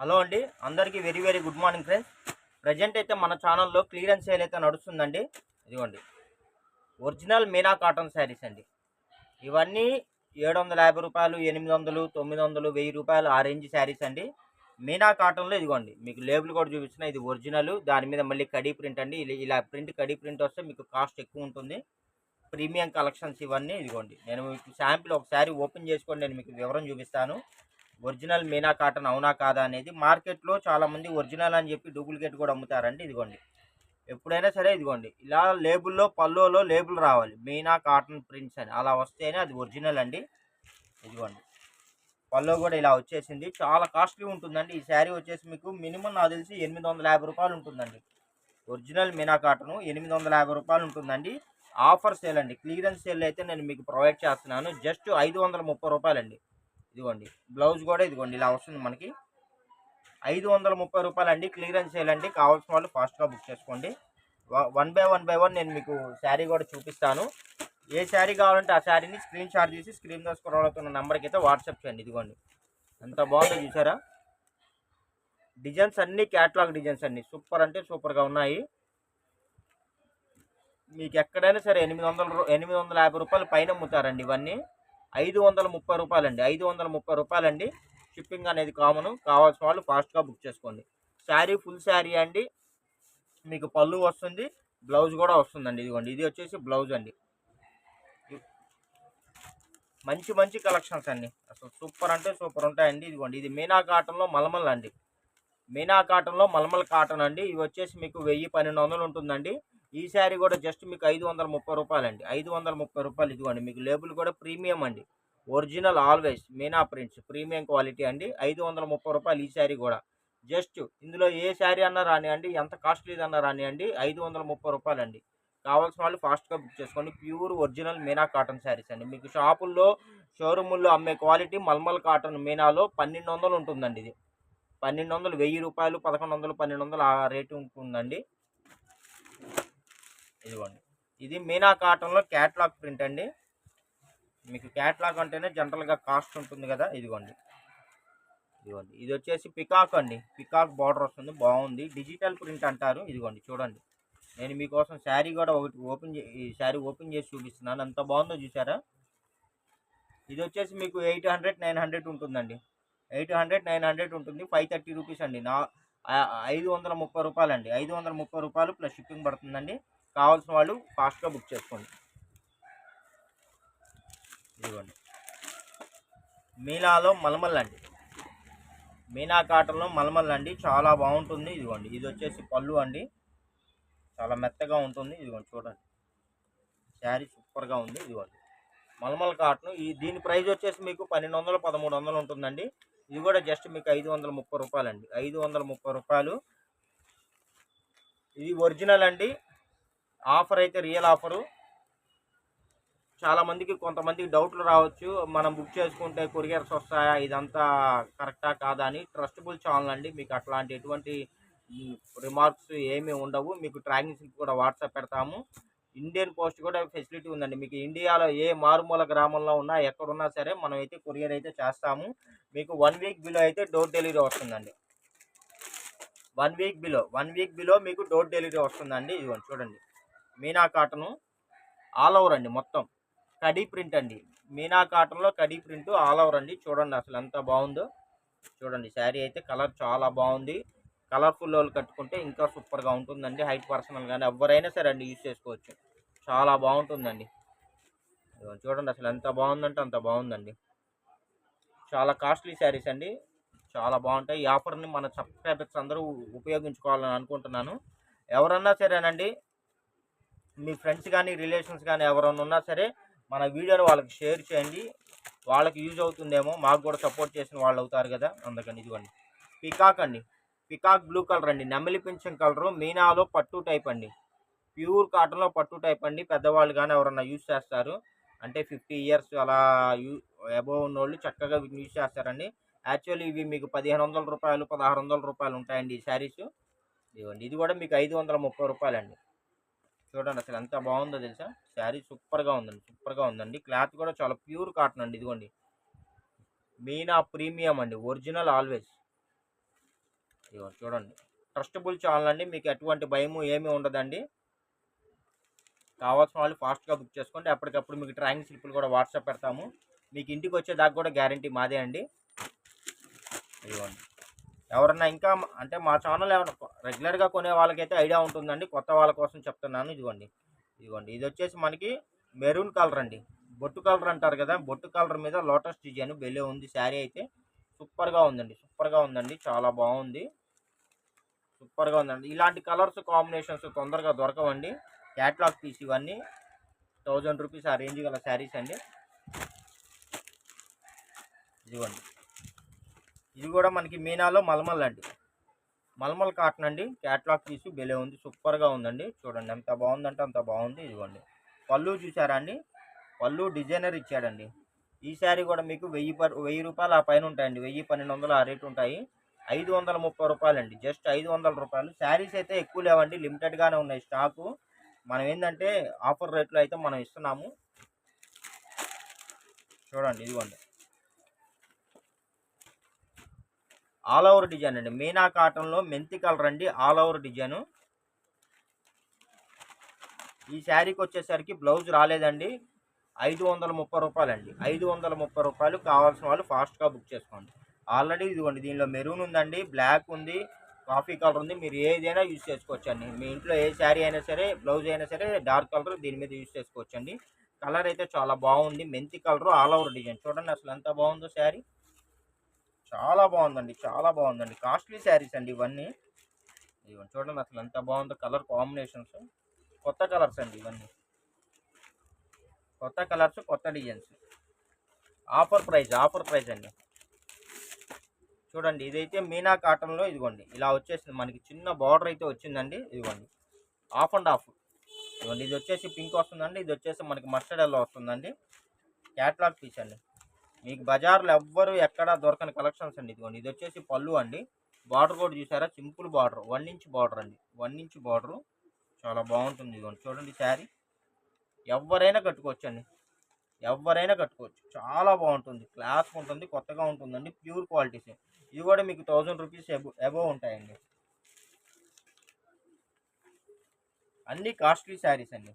Hello అండి, అందరికీ very very good morning friends. Present అయితే మన ఛానల్లో క్లియరెన్స్ సేల్ అయితే నడుస్తుందండి. ఇదిగోండి ఒరిజినల్ మీనా కాటన్ శారీస్ అండి. ఇవన్నీ 750 రూపాయలు, 800, 900, 1000 రూపాయలు ఆ రేంజ్ శారీస్ అండి. మీనా కాటన్లో ఇదిగోండి మీకు లేబుల్ కూడా చూపిస్తున్నా. ఇది ఒరిజినల్, దాని మీద మళ్ళీ కడీ ప్రింట్ అండి. ఇలా ప్రింట్ కడీ ప్రింట్ వస్తే మీకు కాస్ట్ ఎక్కువ ఉంటుంది. ప్రీమియం కలెక్షన్స్ ఇవన్నీ. ఇదిగోండి నేను మీకు శాంపిల్ ఒక శారీ ఓపెన్ చేసుకొని నేను మీకు వివరం చూపిస్తాను. ఒరిజినల్ మీనా కాటన్ అవునా కాదా అనేది. మార్కెట్లో చాలామంది ఒరిజినల్ అని చెప్పి డూప్లికేట్ కూడా అమ్ముతారండి. ఇదిగోండి ఎప్పుడైనా సరే ఇదిగోండి ఇలా లేబుల్లో పల్లోలో లేబుల్ రావాలి మీనా కాటన్ ప్రింట్స్ అని, అలా వస్తేనే అది ఒరిజినల్ అండి. ఇదిగోండి పల్లో కూడా ఇలా వచ్చేసింది. చాలా కాస్ట్లీ ఉంటుందండి ఈ శారీ. వచ్చేసి మీకు మినిమం నాకు తెలిసి 850 రూపాయలు ఉంటుందండి. ఒరిజినల్ మీనా కాటను 850 రూపాయలు ఉంటుందండి. ఆఫర్ సేల్ అండి, క్లియరెన్స్ సేల్ అయితే నేను మీకు ప్రొవైడ్ చేస్తున్నాను. జస్ట్ 530 రూపాయలండి. ఇదిగోండి బ్లౌజ్ కూడా ఇదిగోండి ఇలా వస్తుంది మనకి. 530 రూపాయలండి, క్లియరెన్స్ సేల్ అండి. కావాల్సిన వాళ్ళు ఫాస్ట్గా బుక్ చేసుకోండి. వన్ బై వన్ నేను మీకు శారీ కూడా చూపిస్తాను. ఏ శారీ కావాలంటే ఆ శారీని స్క్రీన్ షాట్ తీసి స్క్రీన్ మీద స్క్రోల్ అవుతున్న నెంబర్కి అయితే వాట్సాప్ చేయండి. ఇదిగోండి ఎంత బాగుందో చూసారా. డిజైన్స్ అన్ని క్యాటలాగ్ డిజైన్స్ అండి, సూపర్ అంటే సూపర్గా ఉన్నాయి. మీకు ఎక్కడైనా సరే 850 రూపాయలు పైన అమ్ముతారండి ఇవన్నీ. 530 రూపాయలండి, 530 రూపాయలండి. షిప్పింగ్ అనేది కామను. కావాల్సిన వాళ్ళు ఫాస్ట్గా బుక్ చేసుకోండి. శారీ ఫుల్ శారీ అండి, మీకు పళ్ళు వస్తుంది, బ్లౌజ్ కూడా వస్తుందండి. ఇదిగోండి ఇది వచ్చేసి బ్లౌజ్ అండి. మంచి మంచి కలెక్షన్స్ అండి, అసలు సూపర్ అంటే సూపర్ ఉంటాయండి. ఇదిగోండి ఇది మీనా కాటన్లో మలమల్ అండి. మీనా కాటన్లో మలమల్ కాటన్ అండి. ఇవి వచ్చేసి మీకు 1000-1200 ఉంటుందండి. ఈ శారీ కూడా జస్ట్ మీకు 530 రూపాయలండి, 530 రూపాయలు. ఇదిగోండి మీకు లేబుల్ కూడా ప్రీమియం అండి, original always Meena prints premium quality అండి. 530 రూపాయలు ఈ శారీ కూడా. జస్ట్ ఇందులో ఏ శారీ అన్నా రానివ్వండి, ఎంత కాస్ట్లీది అన్నా రానివ్వండి, 530 రూపాయలండి. కావాల్సిన వాళ్ళు ఫాస్ట్గా బుక్ చేసుకోండి. Pure original Meena cotton saris అండి. మీకు షాపుల్లో షోరూముల్లో అమ్మే క్వాలిటీ మల్మల్ కాటన్ మీనాలో 1200 ఉంటుందండి. ఇది 1200, 1000 రూపాయలు, 1100, 1200 ఆ రేటు ఉంటుందండి. ఇదిగోండి ఇది మీనా కాటన్లో క్యాట్లాగ్ ప్రింట్ అండి. మీకు క్యాట్లాగ్ అంటేనే జనరల్గా కాస్ట్ ఉంటుంది కదా. ఇదిగోండి ఇది వచ్చేసి పికాక్ అండి. పికాక్ బార్డర్ వస్తుంది, బాగుంది. డిజిటల్ ప్రింట్ అంటారు. ఇదిగోండి చూడండి, నేను మీకోసం శారీ కూడా ఒకటి ఈ శారీ ఓపెన్ చేసి చూపిస్తున్నాను. ఎంత బాగుందో చూసారా. ఇది వచ్చేసి మీకు 800-900 ఉంటుందండి. 800-900 ఉంటుంది. 530 రూపీస్ అండి. 530 రూపాయలండి. 530 రూపాయలు ప్లస్ షిప్పింగ్ పడుతుందండి. కావాల్సిన వాళ్ళు ఫాస్ట్గా బుక్ చేసుకోండి. ఇదిగోండి మీనాలో మలమల్ అండి, మీనా కాటన్లో మలమల్ అండి, చాలా బాగుంటుంది. ఇదిగోండి ఇది వచ్చేసి పళ్ళు అండి, చాలా మెత్తగా ఉంటుంది. ఇదిగోండి చూడండి శారీ సూపర్గా ఉంది. ఇదిగోండి మలమల్ కాటన్. దీని ప్రైస్ వచ్చేసి మీకు 1200-1300 ఉంటుందండి. ఇది కూడా జస్ట్ మీకు 530 రూపాయలండి, 530 రూపాయలు. ఇది ఒరిజినల్ అండి. ఆఫర్ అయితే రియల్ ఆఫరు. చాలామందికి కొంతమందికి డౌట్లు రావచ్చు, మనం బుక్ చేసుకుంటే కొరియర్స్ వస్తాయా, ఇదంతా కరెక్టా కాదా అని. ట్రస్టబుల్ ఛానల్ అండి, మీకు అట్లాంటి ఎటువంటి రిమార్క్స్ ఏమీ ఉండవు. మీకు ట్రాకింగ్ స్లిప్ కూడా వాట్సాప్ పెడతాము. ఇండియన్ పోస్ట్ కూడా ఫెసిలిటీ ఉందండి. మీకు ఇండియాలో ఏ మారుమూల గ్రామంలో ఉన్నా ఎక్కడున్నా సరే మనం అయితే కొరియర్ అయితే చేస్తాము. మీకు 1 వీక్ బిలో అయితే డోర్ డెలివరీ వస్తుందండి. 1 వీక్ బిలో మీకు డోర్ డెలివరీ వస్తుందండి. ఇదిగోండి చూడండి మీనా కాటను ఆల్ ఓవర్ అండి, మొత్తం కడీ ప్రింట్ అండి. మీనా కాటన్లో కడీ ప్రింట్ ఆల్ ఓవర్ అండి. చూడండి అసలు ఎంత బాగుందో చూడండి. శారీ అయితే కలర్ చాలా బాగుంది. కలర్ఫుల్ వాళ్ళు కట్టుకుంటే ఇంకా సూపర్గా ఉంటుందండి. హైట్ పర్సనల్ కానీ ఎవరైనా సరే అండి యూజ్ చేసుకోవచ్చు, చాలా బాగుంటుందండి. చూడండి అసలు ఎంత బాగుందంటే అంత బాగుందండి. చాలా కాస్ట్లీ శారీస్ అండి, చాలా బాగుంటాయి. ఈ ఆఫర్ని మన సబ్స్క్రైబర్స్ అందరూ ఉపయోగించుకోవాలని అనుకుంటున్నాను. ఎవరన్నా సరేనండి, మీ ఫ్రెండ్స్ కానీ రిలేషన్స్ కానీ ఎవరన్నా ఉన్నా సరే మన వీడియోని వాళ్ళకి షేర్ చేయండి. వాళ్ళకి యూజ్ అవుతుందేమో, మాకు కూడా సపోర్ట్ చేసిన వాళ్ళు అవుతారు కదా, అందుకని. ఇదిగోండి పికాక్ అండి, పికాక్ బ్లూ కలర్ అండి, నెమలి పింఛం కలరు, మీనాలో పట్టు టైప్ అండి. ప్యూర్ కాటన్లో పట్టు టైప్ అండి. పెద్దవాళ్ళు కానీ ఎవరన్నా యూజ్ చేస్తారు అంటే 50 ఇయర్స్ అలా అబోవ్ ఉన్న వాళ్ళు చక్కగా యూజ్ చేస్తారండి. యాక్చువల్లీ ఇవి మీకు 1500 రూపాయలు, 1600 రూపాయలు ఉంటాయండి ఈ శారీస్. ఇదిగోండి ఇది కూడా మీకు 530 రూపాయలండి. చూడండి అసలు ఎంత బాగుందో తెలుసా. శారీ సూపర్గా ఉందండి, సూపర్గా ఉందండి. క్లాత్ కూడా చాలా ప్యూర్ కాటన్ అండి. ఇదిగోండి మీనా ప్రీమియం అండి, ఒరిజినల్ ఆల్వేస్. ఇదిగోండి చూడండి, ట్రస్టబుల్ ఛానల్ అండి, మీకు ఎటువంటి భయము ఏమీ ఉండదండి. కావాల్సిన వాళ్ళు ఫాస్ట్గా బుక్ చేసుకోండి. అప్పటికప్పుడు మీకు ట్రాకింగ్ స్లిప్లు కూడా వాట్సాప్ పెడతాము. మీకు ఇంటికి వచ్చేదాకా కూడా గ్యారంటీ మాదే అండి. ఇదిగోండి, ఎవరన్నా ఇంకా అంటే మా ఛానల్ ఏమన్నా రెగ్యులర్గా కొనే వాళ్ళకైతే ఐడియా ఉంటుందండి, కొత్త వాళ్ళ కోసం చెప్తున్నాను. ఇదిగోండి ఇదిగోండి ఇది వచ్చేసి మనకి మెరూన్ కలర్ అండి, బొట్టు కలర్ అంటారు కదా, బొట్టు కలర్ మీద లోటస్ డిజైన్ బెల్లే ఉంది. శారీ అయితే సూపర్గా ఉందండి, సూపర్గా ఉందండి, చాలా బాగుంది, సూపర్గా ఉందండి. ఇలాంటి కలర్స్ కాంబినేషన్స్ తొందరగా దొరకవండి. క్యాట్లాగ్ పీస్ ఇవన్నీ 1000 రూపీస్ ఆ రేంజ్ గల శారీస్ అండి. ఇదిగోండి, ఇది కూడా మనకి మీనాలో మల్మల్ అండి, మల్మల్ కాటన్ అండి. క్యాట్లాగ్ పీసు బెలే ఉంది, సూపర్గా ఉందండి. చూడండి ఎంత బాగుందంటే అంత బాగుంది. ఇదిగోండి పళ్ళు చూసారా అండి, పళ్ళు డిజైనర్ ఇచ్చాడండి. ఈ శారీ కూడా మీకు 1000 రూపాయలు ఆ పైన ఉంటాయండి, 1000-1200 ఆ రేటు ఉంటాయి. 530 రూపాయలండి, జస్ట్ 500 రూపాయలు. శారీస్ అయితే ఎక్కువ లేవండి, లిమిటెడ్గానే ఉన్నాయి స్టాకు. మనం ఏంటంటే ఆఫర్ రేట్లో అయితే మనం ఇస్తున్నాము. చూడండి ఇదిగోండి ఆల్ ఓవర్ డిజైన్ అండి, మీనా కాటన్లో మెంతి కలర్ అండి, ఆల్ ఓవర్ డిజైను. ఈ శారీకి వచ్చేసరికి బ్లౌజ్ రాలేదండి, 530 రూపాయలండి, 530 రూపాయలు. కావాల్సిన వాళ్ళు ఫాస్ట్గా బుక్ చేసుకోండి. ఆల్రెడీ ఇదిగోండి దీనిలో మెరూన్ ఉందండి, బ్లాక్ ఉంది, కాఫీ కలర్ ఉంది, మీరు ఏదైనా యూజ్ చేసుకోవచ్చండి. మీ ఇంట్లో ఏ శారీ అయినా సరే, బ్లౌజ్ అయినా సరే డార్క్ కలర్ దీని మీద యూజ్ చేసుకోవచ్చండి. కలర్ అయితే చాలా బాగుంది, మెంతి కలర్ ఆల్ ఓవర్ డిజైన్. చూడండి అసలు ఎంత బాగుందో శారీ, చాలా బాగుందండి, చాలా బాగుందండి. కాస్ట్లీ శారీస్ అండి ఇవన్నీ. ఇవన్నీ చూడండి అసలు ఎంత బాగుందో, కలర్ కాంబినేషన్స్ కొత్త కలర్స్ అండి ఇవన్నీ, కొత్త కలర్స్ కొత్త డిజైన్స్. ఆఫర్ ప్రైస్ అండి. చూడండి ఇదైతే మీనా కాటన్లో ఇదిగోండి ఇలా వచ్చేసింది, మనకి చిన్న బార్డర్ అయితే వచ్చిందండి. ఇదిగోండి ఆఫ్ అండ్ ఆఫ్. ఇదిగోండి ఇది వచ్చేసి పింక్ వస్తుందండి, ఇది వచ్చేసి మనకి మస్టర్డ్ ఎల్లో వస్తుందండి. క్యాట్లాగ్ పీస్ అండి, మీకు బజార్లో ఎవ్వరు ఎక్కడా దొరకని కలెక్షన్స్ అండి. ఇదిగోండి ఇది వచ్చేసి పళ్ళు అండి, బార్డర్ కూడా చూసారా, సింపుల్ బార్డర్, 1 ఇంచ్ బార్డర్ అండి, 1 ఇంచ్ బార్డరు, చాలా బాగుంటుంది. ఇదిగోండి చూడండి శారీ ఎవరైనా కట్టుకోవచ్చు అండి, ఎవరైనా కట్టుకోవచ్చు, చాలా బాగుంటుంది, క్లాస్ ఉంటుంది, కొత్తగా ఉంటుందండి, ప్యూర్ క్వాలిటీస్. ఇవి కూడా మీకు 1000 రూపీస్ అబోవ్ ఉంటాయండి. అన్నీ కాస్ట్లీ శారీస్ అండి.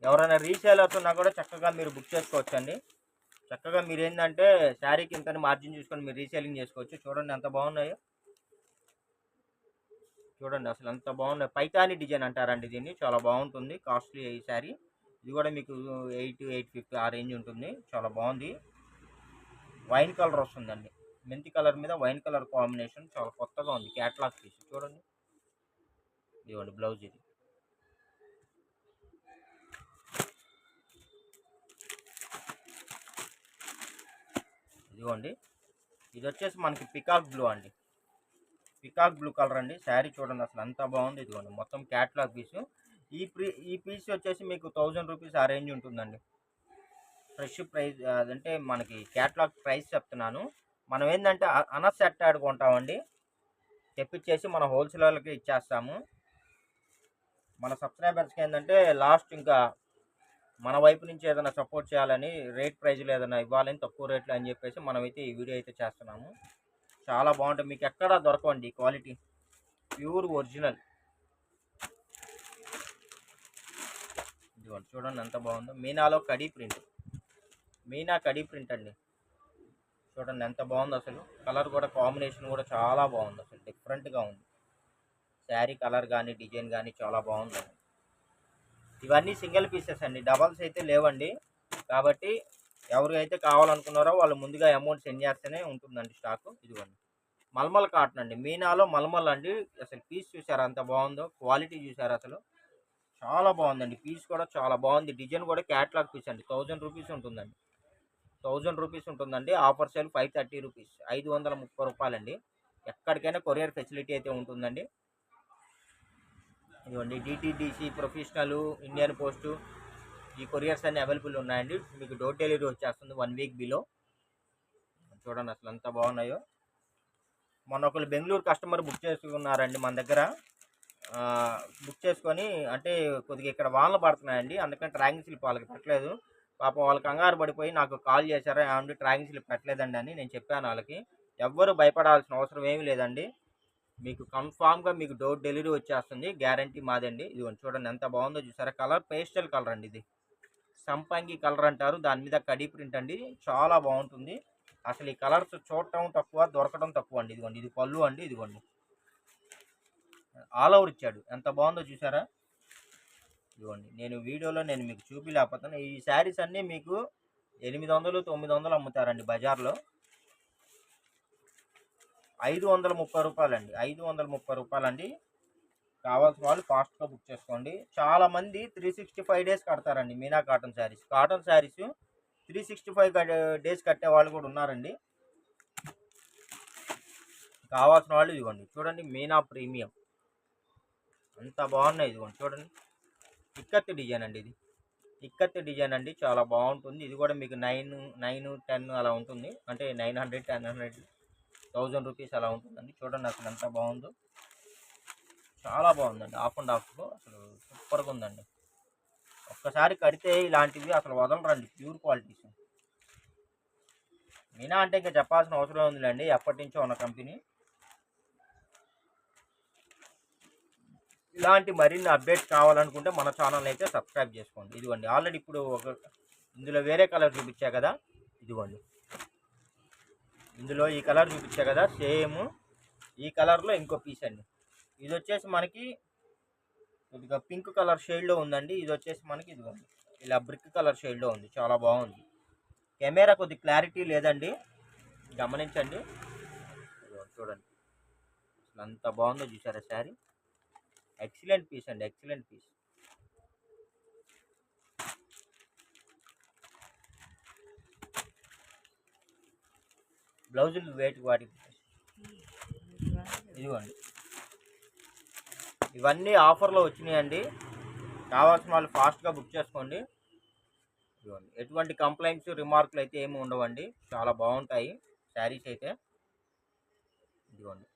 ఎవరైనా రీసేలర్స్ ఉన్నా కూడా చక్కగా మీరు బుక్ చేసుకోవచ్చండి. చక్కగా మీరు ఏంటంటే శారీకి ఇంతని మార్జిన్ చూసుకొని మీరు రీసేలింగ్ చేసుకోవచ్చు. చూడండి ఎంత బాగున్నాయో, చూడండి అసలు ఎంత బాగున్నాయి. పైతాని డిజైన్ అంటారండి దీన్ని, చాలా బాగుంటుంది, కాస్ట్లీ ఈ శారీ. ఇది కూడా మీకు 850 ఆ రేంజ్ ఉంటుంది, చాలా బాగుంది. వైన్ కలర్ వస్తుందండి, మెంతి కలర్ మీద వైన్ కలర్ కాంబినేషన్, చాలా కొత్తగా ఉంది. క్యాట్లాగ్ పీస్ చూడండి, ఇదిగోండి బ్లౌజ్ ఇది. ఇదిగోండి ఇది వచ్చేసి మనకి పికాక్ బ్లూ అండి, పికాక్ బ్లూ కలర్ అండి. శారీ చూడండి అసలు ఎంత బాగుంది. ఇదిగోండి మొత్తం క్యాట్లాగ్ పీసు. ఈ పీస్ వచ్చేసి మీకు 1000 రూపీస్ ఆ రేంజ్ ఉంటుందండి. ఫ్రెష్ ప్రైస్ అదంటే మనకి క్యాట్లాగ్ ప్రైస్ చెప్తున్నాను. మనం ఏంటంటే అన్సెట్ కొంటామండి, తెప్పించేసి మన హోల్సేలర్కి ఇచ్చేస్తాము. మన సబ్స్క్రైబర్స్కి ఏంటంటే లాస్ట్ ఇంకా మన వైపు నుంచి ఏదైనా సపోర్ట్ చేయాలని, రేట్ ప్రైజ్లు ఏదైనా ఇవ్వాలని, తక్కువ రేట్లు అని చెప్పేసి మనమైతే ఈ వీడియో అయితే చేస్తున్నాము. చాలా బాగుంటుంది, మీకు ఎక్కడా దొరకవండి క్వాలిటీ, ప్యూర్ ఒరిజినల్. ఇదిగోండి చూడండి ఎంత బాగుందో, మీనాలో కడీ ప్రింట్, మీనా కడీ ప్రింట్ అండి. చూడండి ఎంత బాగుందో అసలు, కలర్ కూడా కాంబినేషన్ కూడా చాలా బాగుంది, అసలు డిఫరెంట్గా ఉంది. శారీ కలర్ కానీ డిజైన్ కానీ చాలా బాగుందండి. ఇవన్నీ సింగిల్ పీసెస్ అండి, డబల్స్ అయితే లేవండి. కాబట్టి ఎవరికైతే కావాలనుకున్నారో వాళ్ళు ముందుగా అమౌంట్ సెండ్ చేస్తేనే ఉంటుందండి స్టాకు. ఇదిగోండి మల్మల్ కాటన్ అండి, మీనాలో మల్మల్ అండి. అసలు పీస్ చూసారా ఎంత బాగుందో, క్వాలిటీ చూసారా అసలు, చాలా బాగుందండి. పీస్ కూడా చాలా బాగుంది, డిజైన్ కూడా క్యాట్లాగ్ పీస్ అండి. 1000 రూపీస్ ఉంటుందండి, 1000 రూపీస్ ఉంటుందండి. ఆఫర్ సేల్ 530 రూపీస్, 530 రూపాయలండి. ఎక్కడికైనా కొరియర్ ఫెసిలిటీ అయితే ఉంటుందండి. ఇదిగోండి డిటీడీసీ, ప్రొఫెషనల్, ఇండియన్ పోస్టు, ఈ కొరియర్స్ అన్ని అవైలబుల్ ఉన్నాయండి. మీకు డోర్ డెలివరీ వచ్చేస్తుంది 1 వీక్ బిలో. చూడండి అసలు ఎంత బాగున్నాయో. మొన్న ఒకళ్ళు బెంగళూరు కస్టమర్ బుక్ చేసుకున్నారండి మన దగ్గర. బుక్ చేసుకొని అంటే కొద్దిగా ఇక్కడ వానలు పడుతున్నాయండి, అందుకని ట్రాకింగ్ స్లిప్ వాళ్ళకి పెట్టలేదు. పాపం వాళ్ళు కంగారు పడిపోయి నాకు కాల్ చేశారు, ఏమంటే ట్రాకింగ్ స్లిప్ పెట్టలేదండి అని నేను చెప్పాను వాళ్ళకి. ఎవ్వరు భయపడాల్సిన అవసరం ఏమీ లేదండి. మీకు కన్ఫామ్గా మీకు డోర్ డెలివరీ వచ్చేస్తుంది, గ్యారంటీ మాదండి. ఇదిగోండి చూడండి ఎంత బాగుందో చూసారా. కలర్ పేస్టల్ కలర్ అండి, ఇది సంపంగి కలర్ అంటారు, దాని మీద కడీ ప్రింట్ అండి. చాలా బాగుంటుంది. అసలు ఈ కలర్స్ చూడటం తక్కువ, దొరకడం తక్కువ అండి. ఇదిగోండి ఇది పళ్ళు అండి, ఇదిగోండి ఆల్ ఓవర్ ఇచ్చాడు, ఎంత బాగుందో చూసారా. ఇదిగోండి నేను వీడియోలో మీకు చూపిలేకపోతాను. ఈ శారీస్ అన్నీ మీకు 800 900 అమ్ముతారండి బజార్లో. 530 రూపాయలండి, 530 రూపాయలండి. కావాల్సిన వాళ్ళు ఫాస్ట్గా బుక్ చేసుకోండి. చాలామంది 365 డేస్ కడతారండి మీనా cotton saris. Cotton saris 365 days కట్టే వాళ్ళు కూడా ఉన్నారండి. కావాల్సిన వాళ్ళు ఇదిగోండి చూడండి, మీనా ప్రీమియం అంత బాగున్నాయి. ఇదిగోండి చూడండి, ఇక్కత్ డిజైన్ అండి, ఇది ఇక్కత్ డిజైన్ అండి, చాలా బాగుంటుంది. ఇది కూడా మీకు 9 10 అలా ఉంటుంది, అంటే 900 1000 1000 రూపీస్ అలా ఉంటుందండి. చూడండి అసలు ఎంత బాగుందో, చాలా బాగుందండి. ఆఫ్ అండ్ ఆఫ్ అసలు సూపర్గా ఉందండి. ఒక్కసారి కడితే ఇలాంటివి అసలు వదలరండి, ప్యూర్ క్వాలిటీస్. మీనా అంటే ఇంకా చెప్పాల్సిన అవసరం ఉందిలేండి, ఎప్పటి నుంచో ఉన్న కంపెనీ. ఇలాంటి మరిన్ని అప్డేట్స్ కావాలనుకుంటే మన ఛానల్ అయితే సబ్స్క్రైబ్ చేసుకోండి. ఇదిగోండి ఆల్రెడీ ఇప్పుడు ఇందులో వేరే కలర్ చూపించా కదా, ఇదిగోండి ఇందులో ఈ కలర్ చూపించా కదా, సేమ్ ఈ కలర్లో ఇంకో పీస్ అండి. ఇది వచ్చేసి మనకి కొద్దిగా పింక్ కలర్ షేడ్లో ఉందండి. ఇది వచ్చేసి మనకి ఇదిగోండి ఇలా బ్రిక్ కలర్ షేడ్లో ఉంది, చాలా బాగుంది. కెమెరా కొద్ది క్లారిటీ లేదండి, గమనించండి. చూడండి అసలు అంత బాగుందో చూసారా శారీ. ఎక్సలెంట్ పీస్ అండి, ఎక్సలెంట్ పీస్. బ్లౌజులు వెయిట్ వాటి ఇదిగోండి ఇవన్నీ ఆఫర్లో వచ్చినాయండి. కావాల్సిన వాళ్ళు ఫాస్ట్గా బుక్ చేసుకోండి. ఇదిగోండి ఎటువంటి కంప్లైంట్స్ రిమార్కులు అయితే ఏమి ఉండవండి, చాలా బాగుంటాయి శారీస్ అయితే. ఇదిగోండి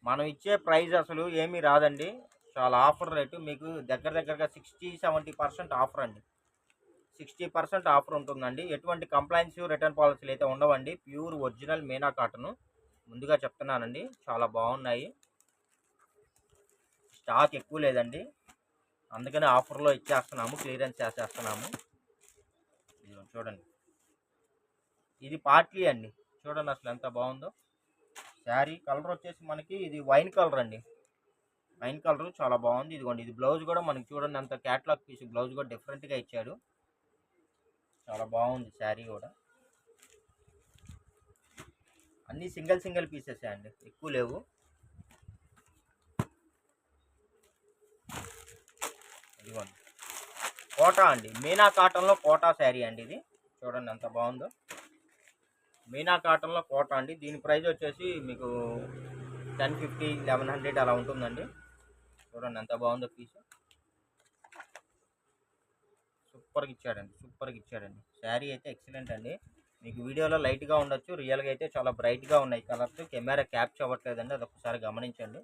మనం ఇచ్చే ప్రైస్ అసలు ఏమీ రాదండి, చాలా ఆఫర్ రేటు. మీకు దగ్గరగా 60-70% ఆఫర్ అండి, 60% ఆఫర్ ఉంటుందండి. ఎటువంటి కంప్లైంట్స్ రిటర్న్ పాలసీలు అయితే ఉండవండి. ప్యూర్ ఒరిజినల్ మీనా కాటన్, ముందుగా చెప్తున్నానండి. చాలా బాగున్నాయి, స్టాక్ ఎక్కువ లేదండి, అందుకని ఆఫర్లో ఇచ్చేస్తున్నాము, క్లియరెన్స్ చేసేస్తున్నాము. చూడండి ఇది పార్ట్లీ అండి, చూడండి అసలు ఎంత బాగుందో శారీ. కలర్ వచ్చేసి మనకి ఇది వైన్ కలర్ అండి, వైన్ కలర్ చాలా బాగుంది. ఇదిగోండి ఇది బ్లౌజ్ కూడా మనకి చూడండి అంత క్యాట్లాగ్ పీస్, బ్లౌజ్ కూడా డిఫరెంట్గా ఇచ్చాడు, చాలా బాగుంది శారీ కూడా. అన్నీ సింగిల్ పీసెస్ అండి, ఎక్కువ లేవు. ఇదిగోండి కోటా అండి, మీనా కాటన్లో కోటా శారీ అండి ఇది. చూడండి ఎంత బాగుందో, మీనా కాటన్లో కోటా అండి. దీని ప్రైస్ వచ్చేసి మీకు 1050 1100 అలా ఉంటుందండి. చూడండి ఎంత బాగుందో పీస్, సూపర్గా ఇచ్చాడండి శారీ అయితే ఎక్సలెంట్ అండి. మీకు వీడియోలో లైట్గా ఉండొచ్చు, రియల్గా అయితే చాలా బ్రైట్గా ఉన్నాయి కలర్స్. కెమెరా క్యాప్చర్ అవ్వట్లేదండి, అది ఒకసారి గమనించండి.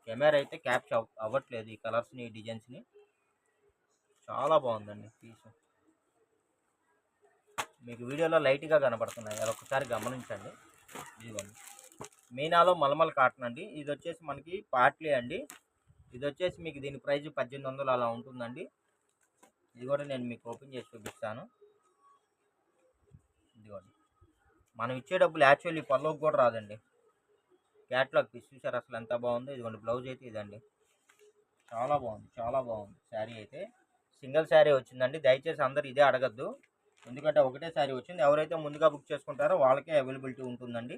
కెమెరా అయితే క్యాప్చర్ అవ్వట్లేదు ఈ కలర్స్ని, ఈ డిజైన్స్ని. చాలా బాగుందండి పీస్, మీకు వీడియోలో లైట్గా కనబడుతున్నాయి, అది ఒకసారి గమనించండి. ఇదిగోండి మీనాలో మల్మల్ కాటన్ అండి. ఇది వచ్చేసి మనకి పార్ట్లీ అండి. ఇది వచ్చేసి మీకు దీని ప్రైస్ 1800 అలా ఉంటుందండి. ఇది కూడా నేను మీకు ఓపెన్ చేసి చూపిస్తాను. ఇదిగోండి మనం ఇచ్చే డబ్బులు యాక్చువల్లీ పల్లోకి కూడా రాదండి, క్యాట్లాగ్ పీస్. చూసారు అసలు ఎంత బాగుందో. ఇదిగోండి బ్లౌజ్ అయితే ఇదండి, చాలా బాగుంది శారీ అయితే. సింగిల్ శారీ వచ్చిందండి, దయచేసి అందరు ఇదే అడగద్దు, ఎందుకంటే ఒకటే శారీ వచ్చింది. ఎవరైతే ముందుగా బుక్ చేసుకుంటారో వాళ్ళకే అవైలబిలిటీ ఉంటుందండి.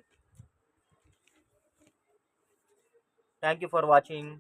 Thank you for watching.